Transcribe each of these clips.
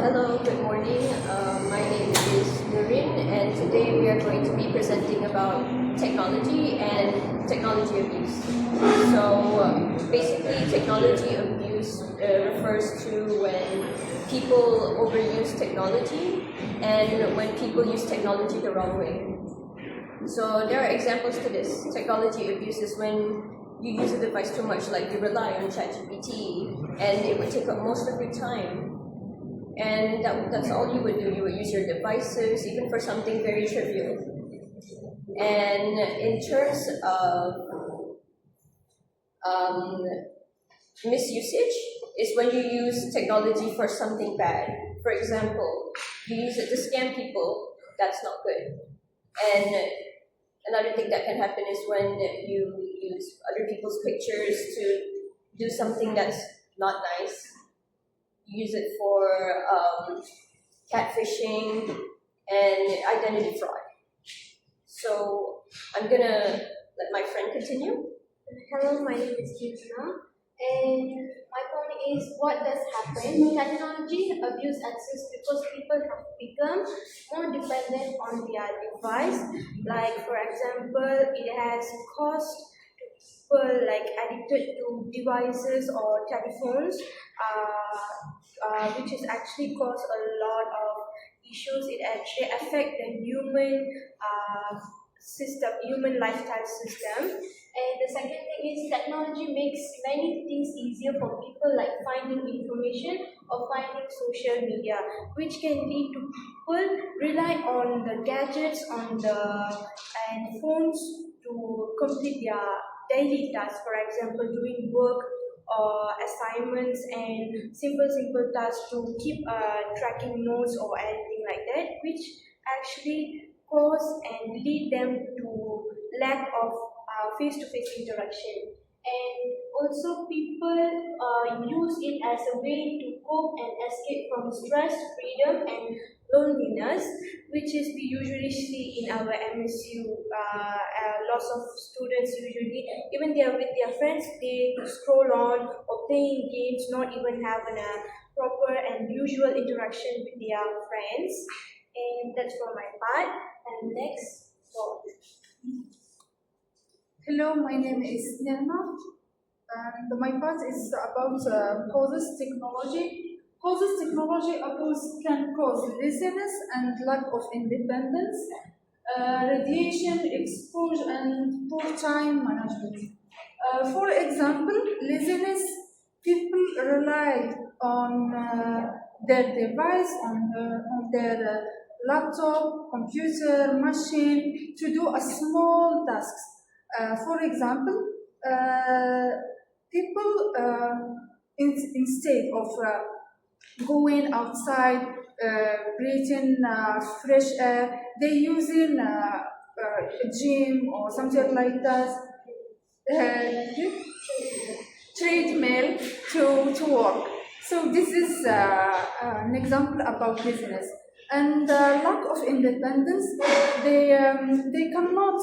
Hello, good morning. My name is Nurin, and today we are going to be presenting about technology and technology abuse. Basically, technology abuse refers to when people overuse technology and when people use technology the wrong way. So there are examples to this. Technology abuse is when you use a device too much, like you rely on ChatGPT, and it would take up most of your time. And that's all you would do. You would use your devices, even for something very trivial. And in terms of misusage, is when you use technology for something bad. For example, you use it to scam people. That's not good. And another thing that can happen is when you use other people's pictures to do something that's not nice. Use it for catfishing and identity fraud. So I'm gonna let my friend continue. Hello, my name is Kirtana, and my point is what does happen? Technology abuse exists because people have become more dependent on their device. Like for example, it has caused people like addicted to devices or telephones, which is actually caused a lot of issues. It actually affect the human lifestyle system. And the second thing is technology makes many things easier for people, like finding information or finding social media, which can lead to people rely on the gadgets and phones to complete their daily tasks. For example, doing work or assignments and simple tasks to keep tracking notes or anything like that, which actually cause and lead them to lack of face-to-face interaction. And also people use it as a way to cope and escape from stress, freedom, and loneliness, which is we usually see in our MSU. Lots of students usually, even they are with their friends, they scroll on or playing games, not even having a proper and usual interaction with their friends. And that's for my part. And next, Hello, my name is Nirma, and my part is about causes technology. Causes technology abuse can cause laziness and lack of independence, radiation exposure, and poor time management. For example, laziness, people rely on their device, on their laptop, computer, machine to do a small tasks. For example, people instead of going outside, breathing fresh air, they using gym or something like that, treadmill to work. So this is an example about business. And lack of independence, they cannot.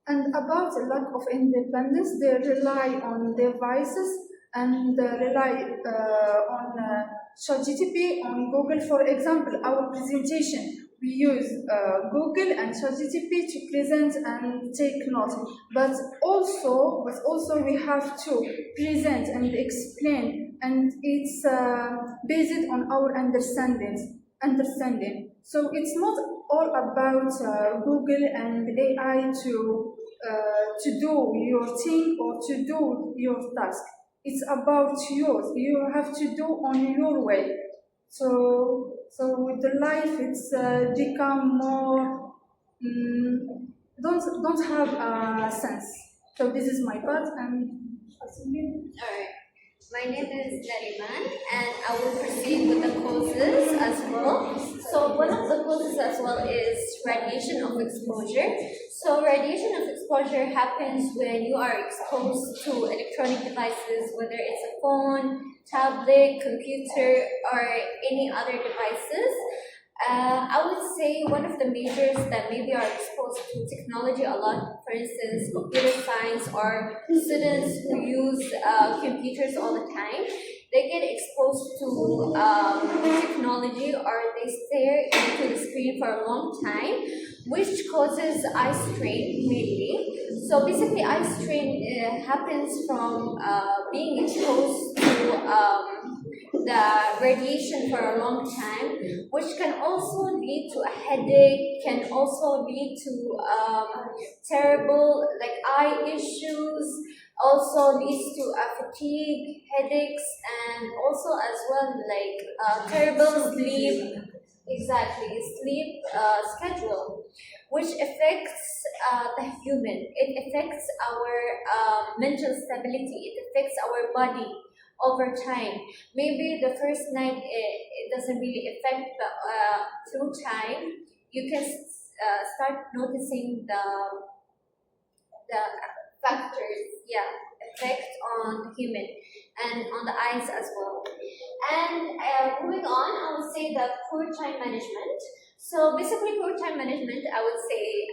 And about the lack of independence, they rely on devices and rely on ChatGPT, on Google. For example, our presentation, we use Google and ChatGPT to present and take notes. But also we have to present and explain, and it's based on our understanding. So it's not all about Google and AI to do your thing or to do your task. It's about yours. You have to do on your way. So with the life, it's become more don't have a sense. So this is my part, and Alright. My name is Nariman, and I will proceed with the causes as well. So one of the causes as well is radiation of exposure. So radiation of exposure exposure happens when you are exposed to electronic devices, whether it's a phone, tablet, computer, or any other devices. I would say one of the majors that maybe are exposed to technology a lot, for instance, computer science or students who use computers all the time, they get exposed to technology or they stare into the screen for a long time, which causes eye strain mainly. So basically, eye strain happens from being exposed to the radiation for a long time, which can also lead to a headache, can also lead to terrible like eye issues, also leads to fatigue, headaches, and also as well like terrible sleep. Exactly, sleep schedule, which affects the human. It affects our mental stability. It affects our body over time. Maybe the first night it doesn't really affect, but through time you can start noticing the factors, yeah, effect on the human and on the eyes as well. And moving on, I would say the poor time management. So basically, poor time management, I would say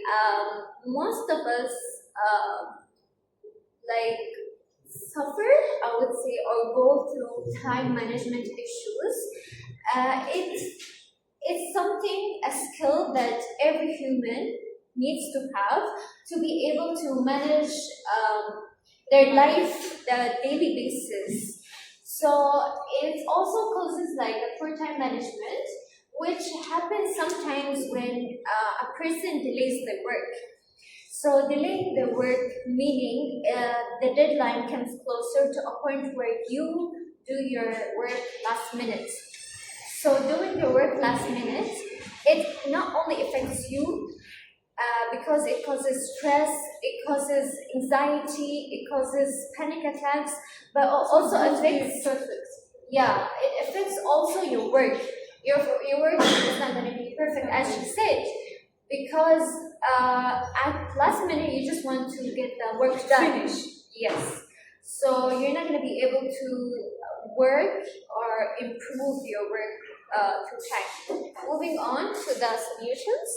most of us like suffer, I would say, or go through time management issues. It's something, a skill that every human needs to have to be able to manage their life the daily basis. So it also causes like a poor time management, which happens sometimes when a person delays their work. So delaying the work meaning the deadline comes closer to a point where you do your work last minute. So doing your work last minute, it not only affects you because it causes stress, it causes anxiety, it causes panic attacks, but also affects, yeah, it affects also your work. Your work is not going to be perfect as you said, because at last minute you just want to get the work done. Finish. Yes. So you're not going to be able to work or improve your work through time. Moving on to the solutions.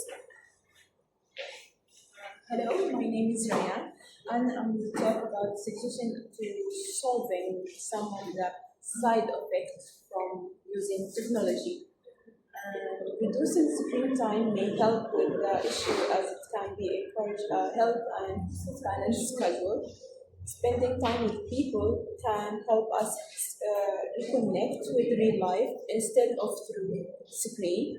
Hello, my name is Ryan, and I'm going to talk about solution to solving some of the side effects from using technology. Reducing screen time may help with the issue as it can be encourage a health and balance schedule. Spending time with people can help us reconnect with real life instead of through screen.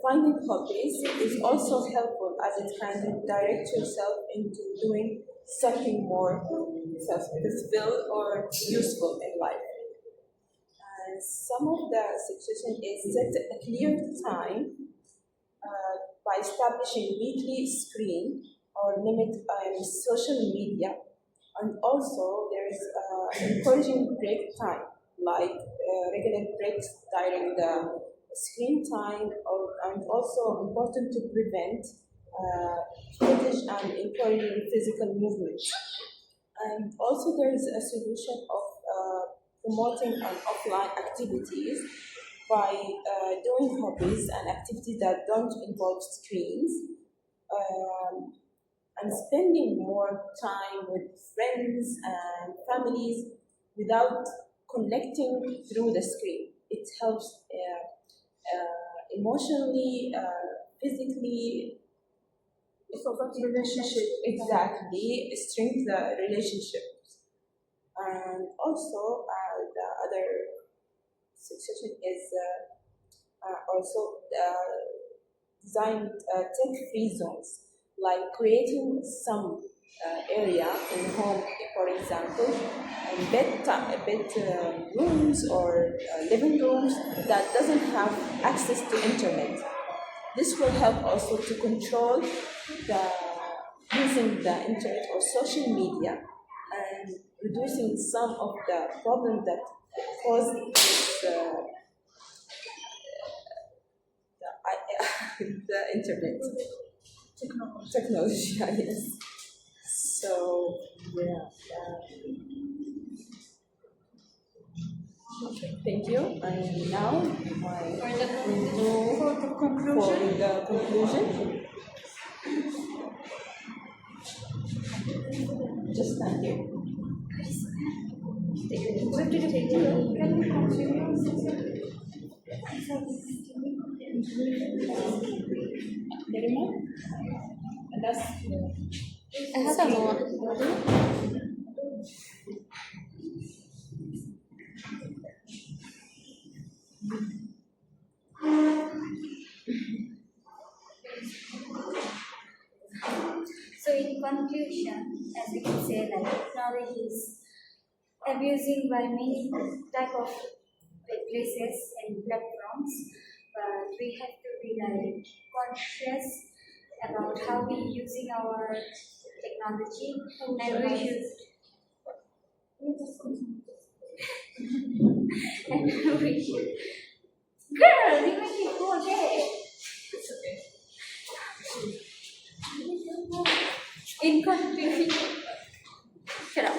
Finding hobbies is also helpful as it can direct yourself into doing something more fulfilling or useful in life. And some of the suggestion is set a clear time by establishing weekly screen or limit social media, and also there is encouraging break time, like regular breaks during the screen time, and also important to prevent fatigue and encouraging physical movement. And also there is a solution of promoting offline activities by doing hobbies and activities that don't involve screens, um, and spending more time with friends and families without connecting through the screen. It helps emotionally, physically. It's about relationship. Exactly, strengthen the relationship. And also, the other suggestion is also design tech-free zones, like creating some area in home, for example, and bed rooms or living rooms that doesn't have access to internet. This will help also to control the using the internet or social media and reducing some of the problems that cause this, the internet technology. Yes. Yeah. Okay, thank you. And now For the for the conclusion. Just stand here. What did you take? Can we continue? Derima? And that's هذا مو So in conclusion, as we can say that technology is abusing by many type of places and platforms, but we have to be like conscious about how we using our technology, and we should and we should girl, you make it go there. In conclusion, shut up.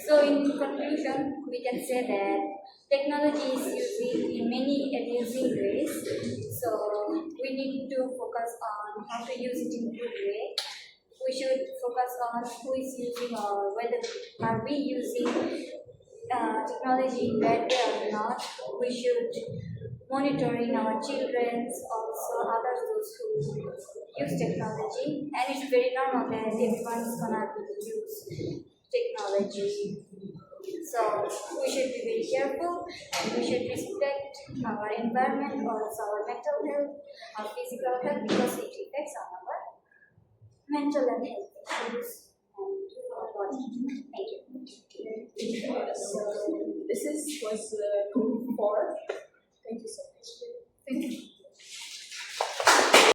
So in conclusion, we can say that technology is using in many abusing ways. So we need to focus on how to use it in good way. We should focus on who is using or whether are we using technology in bad way or not. We should monitoring our children's, also others those who use technology, and it's very normal that everyone's gonna use technology. So we should be very careful and we should respect our environment, also our mental health, our physical health, because it affects on our mental and health issues and our body. Thank you. So this was group 4. Thank you so much. Thank you.